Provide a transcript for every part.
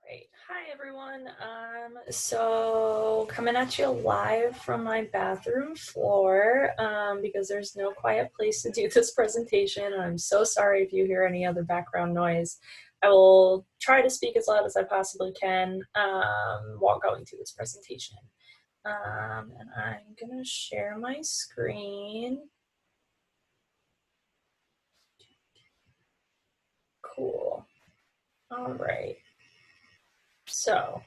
Great. Hi, everyone. So coming at you live from my bathroom floor because there's no quiet place to do this presentation. I'm so sorry if you hear any other background noise. I will try to speak as loud as I possibly can while going through this presentation. And I'm going to share my screen. Cool. All right. So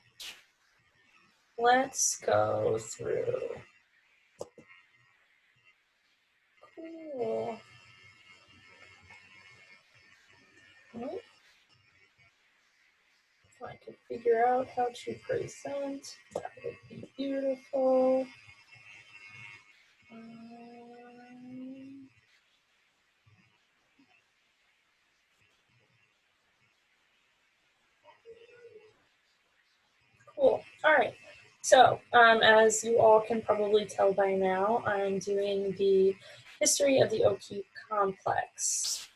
let's go through. Cool. If I could figure out how to present, that would be beautiful. Cool. All right. So, as you all can probably tell by now, I'm doing the history of the O'Keeffe complex.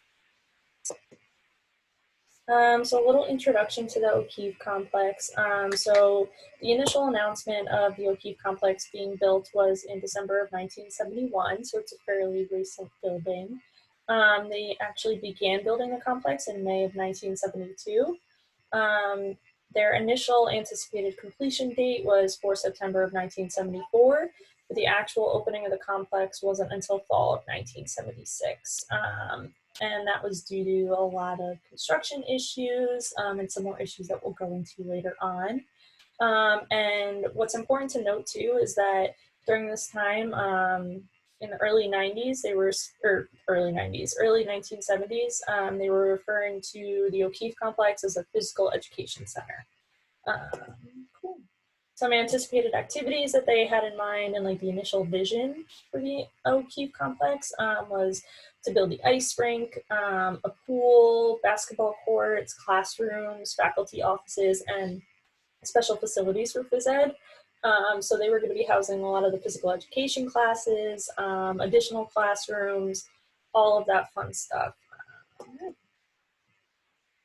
So a little introduction to the O'Keeffe complex. So the initial announcement of the O'Keeffe complex being built was in December of 1971, so it's a fairly recent building. They actually began building the complex in May of 1972. Their initial anticipated completion date was for September of 1974, but the actual opening of the complex wasn't until fall of 1976. And that was due to a lot of construction issues and some more issues that we'll go into later on. And what's important to note too is that during this time, in the early 90s, early 1970s, they were referring to the O'Keeffe complex as a physical education center. Cool. Some anticipated activities that they had in mind and like the initial vision for the O'Keeffe complex was to build the ice rink, a pool, basketball courts, classrooms, faculty offices, and special facilities for phys ed. So they were going to be housing a lot of the physical education classes, additional classrooms, all of that fun stuff.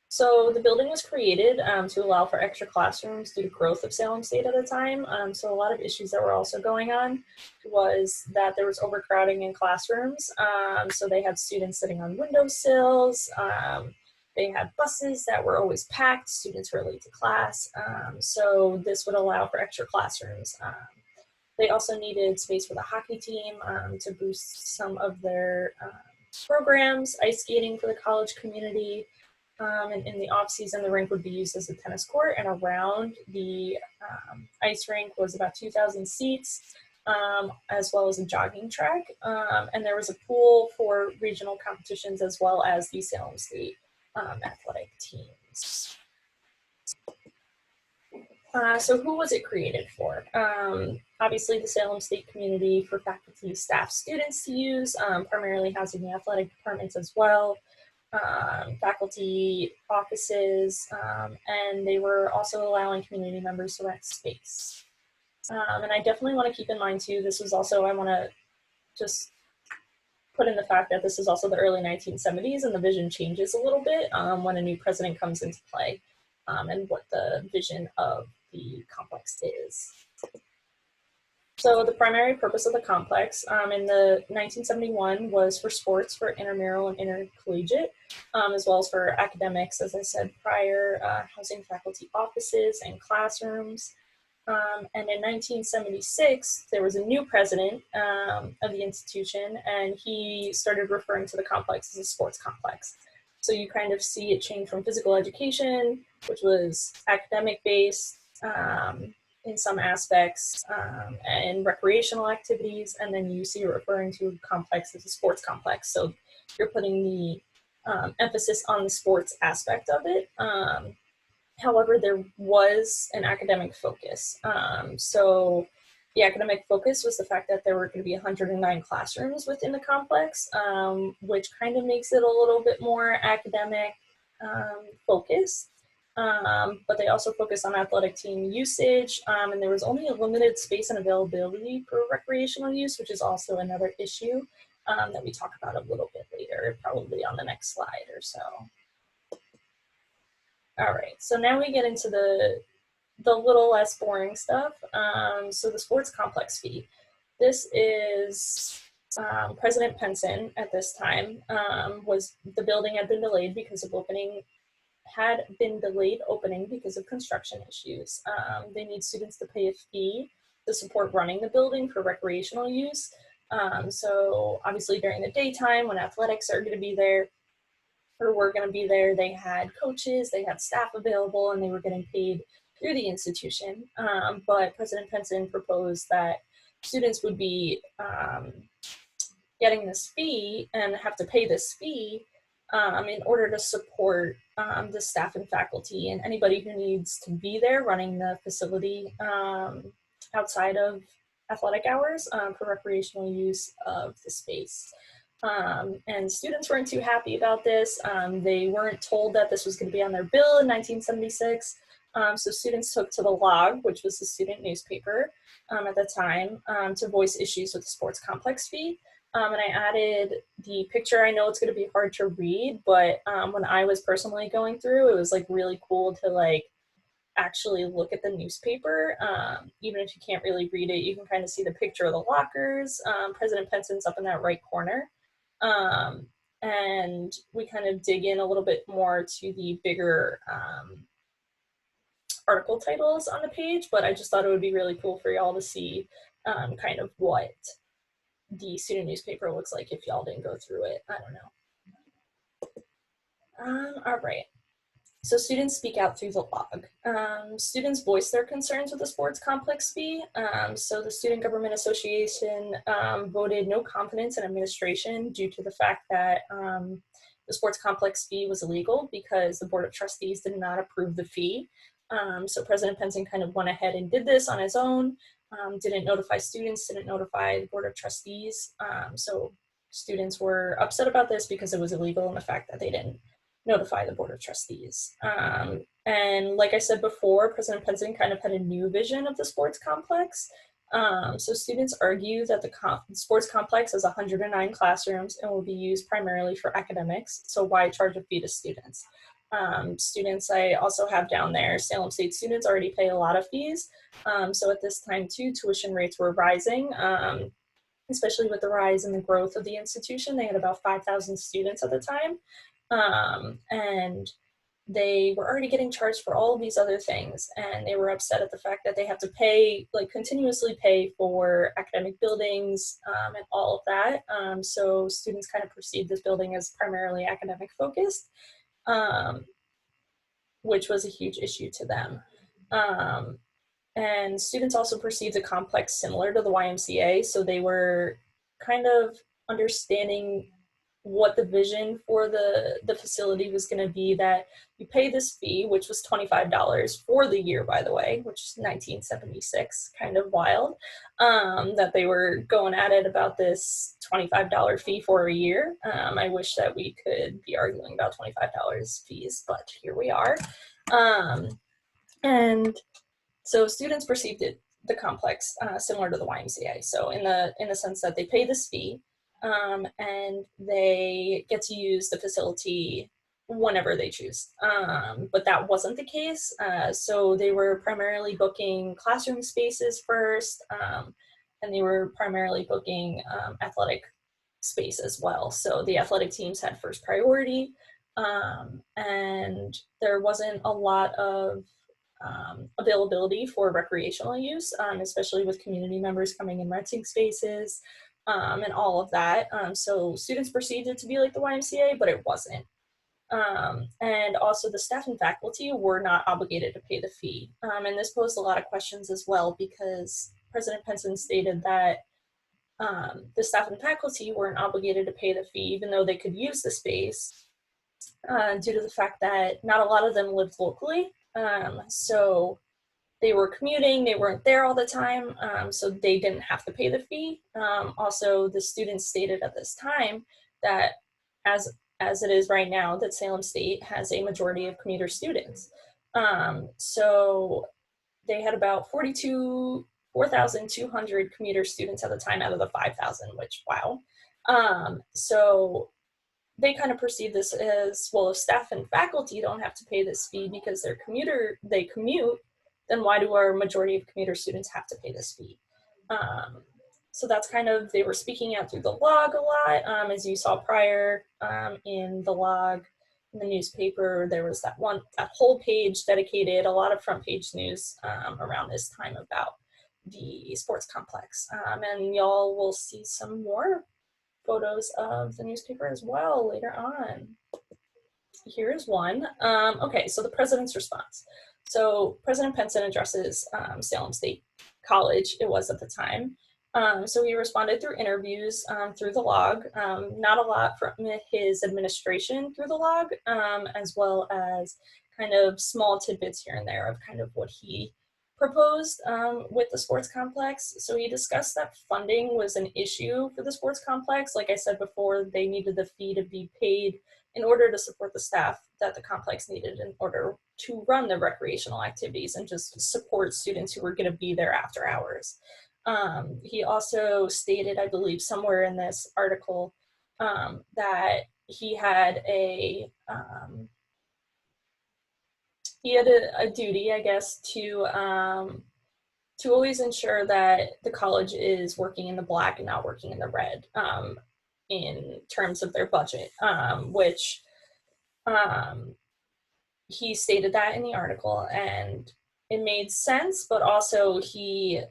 So the building was created to allow for extra classrooms due to growth of Salem State at the time. So a lot of issues that were also going on was that there was overcrowding in classrooms. So they had students sitting on windowsills. They had buses that were always packed. Students were late to class. So this would allow for extra classrooms. They also needed space for the hockey team to boost some of their programs, ice skating for the college community. And in the off season, the rink would be used as a tennis court, and around the ice rink was about 2,000 seats, as well as a jogging track. And there was a pool for regional competitions as well as the Salem State athletic teams. So who was it created for? Obviously the Salem State community for faculty, staff, students to use, primarily housing the athletic departments as well. Faculty offices, and they were also allowing community members to rent space. And I definitely want to keep in mind too, this was also, I want to just put in the fact that this is also the early 1970s and the vision changes a little bit when a new president comes into play and what the vision of the complex is. So the primary purpose of the complex in the 1971 was for sports, for intramural and intercollegiate, as well as for academics, as I said prior, housing faculty offices and classrooms. And in 1976, there was a new president of the institution, and he started referring to the complex as a sports complex. So you kind of see it change from physical education, which was academic-based, in some aspects, and recreational activities, and then you see referring to a complex as a sports complex. So you're putting the emphasis on the sports aspect of it. However, there was an academic focus. So the academic focus was the fact that there were going to be 109 classrooms within the complex, which kind of makes it a little bit more academic focused. But they also focused on athletic team usage, and there was only a limited space and availability for recreational use, which is also another issue that we talk about a little bit later, probably on the next slide or so. All right, so now we get into the little less boring stuff. So the sports complex fee. This is President Penson at this time was the building had been delayed because of opening because of construction issues. They need students to pay a fee to support running the building for recreational use. So obviously during the daytime when athletics are going to be there or were going to be there, they had coaches, they had staff available, and they were getting paid through the institution. But President Penson proposed that students would be getting this fee and have to pay this fee in order to support the staff and faculty and anybody who needs to be there running the facility outside of athletic hours for recreational use of the space. And students weren't too happy about this. They weren't told that this was going to be on their bill in 1976. So students took to the Log, which was the student newspaper at the time, to voice issues with the sports complex fee. And I added the picture. I know it's going to be hard to read, but when I was personally going through, it was like really cool to like actually look at the newspaper. Even if you can't really read it, you can kind of see the picture of the lockers. President Penson's up in that right corner. And we kind of dig in a little bit more to the bigger article titles on the page, but I just thought it would be really cool for y'all to see kind of what the student newspaper looks like if y'all didn't go through it. I don't know. All right. So students speak out through the Log. Students voice their concerns with the sports complex fee. So the Student Government Association voted no confidence in administration due to the fact that the sports complex fee was illegal because the Board of Trustees did not approve the fee. So President Penson kind of went ahead and did this on his own, didn't notify students, didn't notify the Board of Trustees. So students were upset about this because it was illegal and the fact that they didn't notify the Board of Trustees. And like I said before, President Penson kind of had a new vision of the sports complex. So students argue that the sports complex has 109 classrooms and will be used primarily for academics. So why charge a fee to students? Students I also have down there, Salem State students already pay a lot of fees. So at this time too, tuition rates were rising, especially with the rise in the growth of the institution. They had about 5,000 students at the time. And they were already getting charged for all of these other things, and they were upset at the fact that they have to pay, like continuously pay for academic buildings and all of that. So students kind of perceived this building as primarily academic focused, which was a huge issue to them. And students also perceived the complex similar to the YMCA, so they were kind of understanding what the vision for the facility was going to be, that you pay this fee, which was $25 for the year, by the way, which is 1976, kind of wild, that they were going at it about this $25 fee for a year. I wish that we could be arguing about $25 fees, but here we are. And so students perceived the complex similar to the YMCA. So in the sense that they pay this fee, and they get to use the facility whenever they choose. But that wasn't the case. So they were primarily booking classroom spaces first, and they were primarily booking athletic space as well. So the athletic teams had first priority, and there wasn't a lot of availability for recreational use, especially with community members coming and renting spaces. And all of that. So students perceived it to be like the YMCA, but it wasn't. And also the staff and faculty were not obligated to pay the fee. And this posed a lot of questions as well, because President Penson stated that the staff and faculty weren't obligated to pay the fee, even though they could use the space, due to the fact that not a lot of them lived locally. So they were commuting, they weren't there all the time, so they didn't have to pay the fee. Also, the students stated at this time that as it is right now, that Salem State has a majority of commuter students. So they had about 4,200 commuter students at the time out of the 5,000, which, wow. So they kind of perceive this as, well, if staff and faculty don't have to pay this fee because they commute, then why do our majority of commuter students have to pay this fee? So that's kind of, they were speaking out through the log a lot. As you saw prior, in the log, in the newspaper, there was that whole page dedicated, a lot of front page news around this time about the sports complex. And y'all will see some more photos of the newspaper as well later on. Here's one. Okay, so the president's response. So President Penson addresses Salem State College, it was at the time. So he responded through interviews through the log, not a lot from his administration through the log, as well as kind of small tidbits here and there of kind of what he proposed with the sports complex. So he discussed that funding was an issue for the sports complex. Like I said before, they needed the fee to be paid in order to support the staff that the complex needed in order to run the recreational activities and just support students who were going to be there after hours. He also stated, I believe, somewhere in this article, that he had a duty, I guess, to always ensure that the college is working in the black and not working in the red in terms of their budget, which he stated that in the article, and it made sense, but also he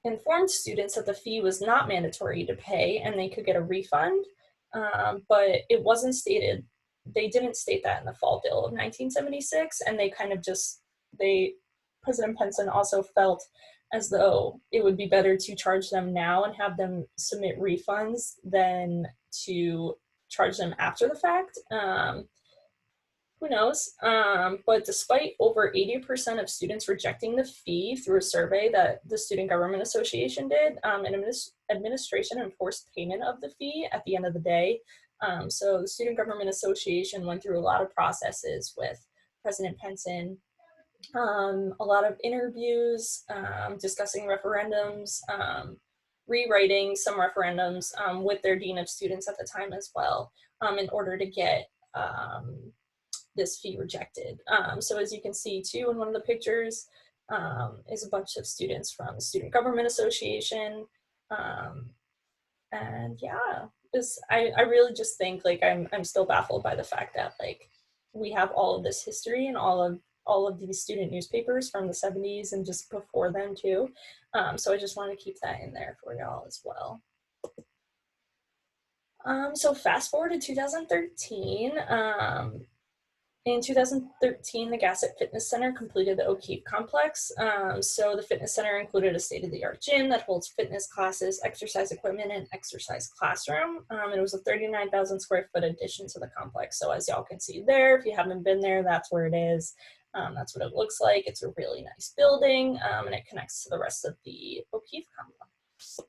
informed students that the fee was not mandatory to pay and they could get a refund, but it wasn't stated. They didn't state that in the fall bill of 1976, and they kind of just, President Penson also felt as though it would be better to charge them now and have them submit refunds than to charge them after the fact. Who knows? But despite over 80% of students rejecting the fee through a survey that the Student Government Association did, administration enforced payment of the fee at the end of the day. So the Student Government Association went through a lot of processes with President Penson, a lot of interviews, discussing referendums, rewriting some referendums with their Dean of Students at the time as well, in order to get this fee rejected. So as you can see too in one of the pictures is a bunch of students from the Student Government Association. And yeah, I really just think, like, I'm still baffled by the fact that, like, we have all of this history and all of these student newspapers from the 70s and just before then too. So I just want to keep that in there for y'all as well. So fast forward to 2013. In 2013, the Gassett Fitness Center completed the O'Keefe complex. So the fitness center included a state-of-the-art gym that holds fitness classes, exercise equipment, and exercise classroom. It was a 39,000 square foot addition to the complex. So as y'all can see there, if you haven't been there, that's where it is. That's what it looks like. It's a really nice building, and it connects to the rest of the O'Keefe complex.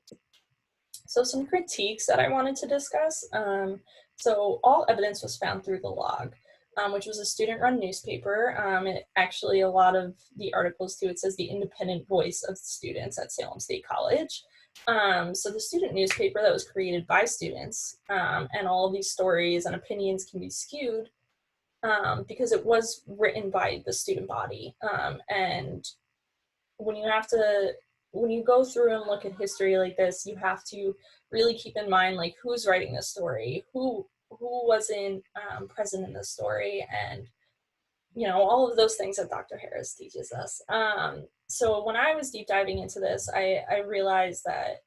So some critiques that I wanted to discuss. So all evidence was found through the log, which was a student-run newspaper. Actually, a lot of the articles too, it says the independent voice of students at Salem State College. So the student newspaper that was created by students, and all of these stories and opinions can be skewed because it was written by the student body. And when you go through and look at history like this, you have to really keep in mind, like, who's writing the story, who wasn't present in the story, and all of those things that Dr. Harris teaches us. So when I was deep diving into this, I realized that,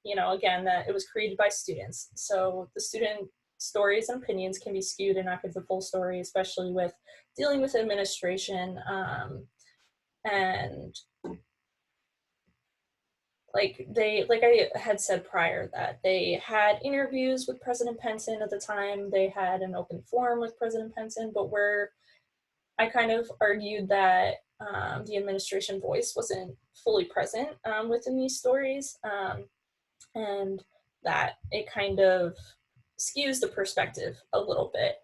again, that it was created by students. So the student stories and opinions can be skewed and not give the full story, especially with dealing with administration. And like I had said prior, that they had interviews with President Penson at the time, they had an open forum with President Penson, but where I kind of argued that the administration voice wasn't fully present within these stories, and that it kind of skews the perspective a little bit.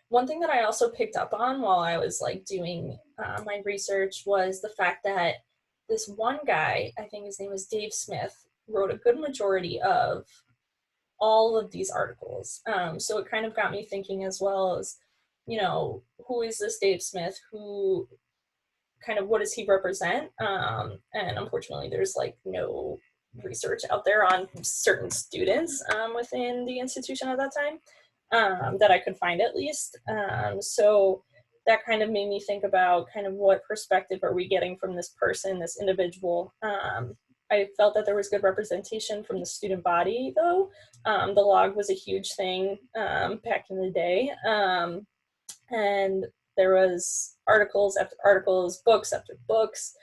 One thing that I also picked up on while I was like doing my research was the fact that this one guy, I think his name was Dave Smith, wrote a good majority of all of these articles. So it kind of got me thinking as well as, who is this Dave Smith? Who kind of what does he represent? And unfortunately, there's like no research out there on certain students within the institution at that time that I could find at least. So that kind of made me think about kind of what perspective are we getting from this person, this individual. I felt that there was good representation from the student body, though. The log was a huge thing back in the day. And there was articles after articles, books after books,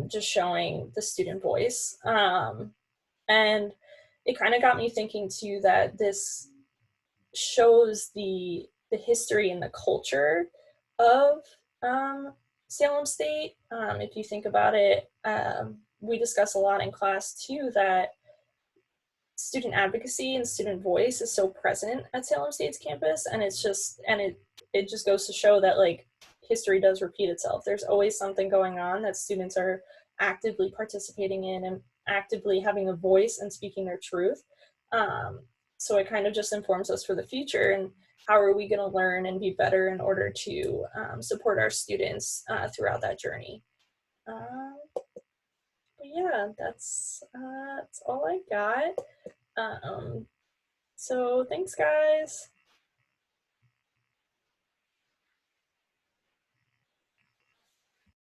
just showing the student voice. And it kind of got me thinking too that this shows the history and the culture of Salem State. If you think about it, we discuss a lot in class too that student advocacy and student voice is so present at Salem State's campus, and it just goes to show that like history does repeat itself. There's always something going on that students are actively participating in and actively having a voice and speaking their truth. So it kind of just informs us for the future and how are we going to learn and be better in order to support our students throughout that journey. But yeah, that's all I got. So thanks, guys.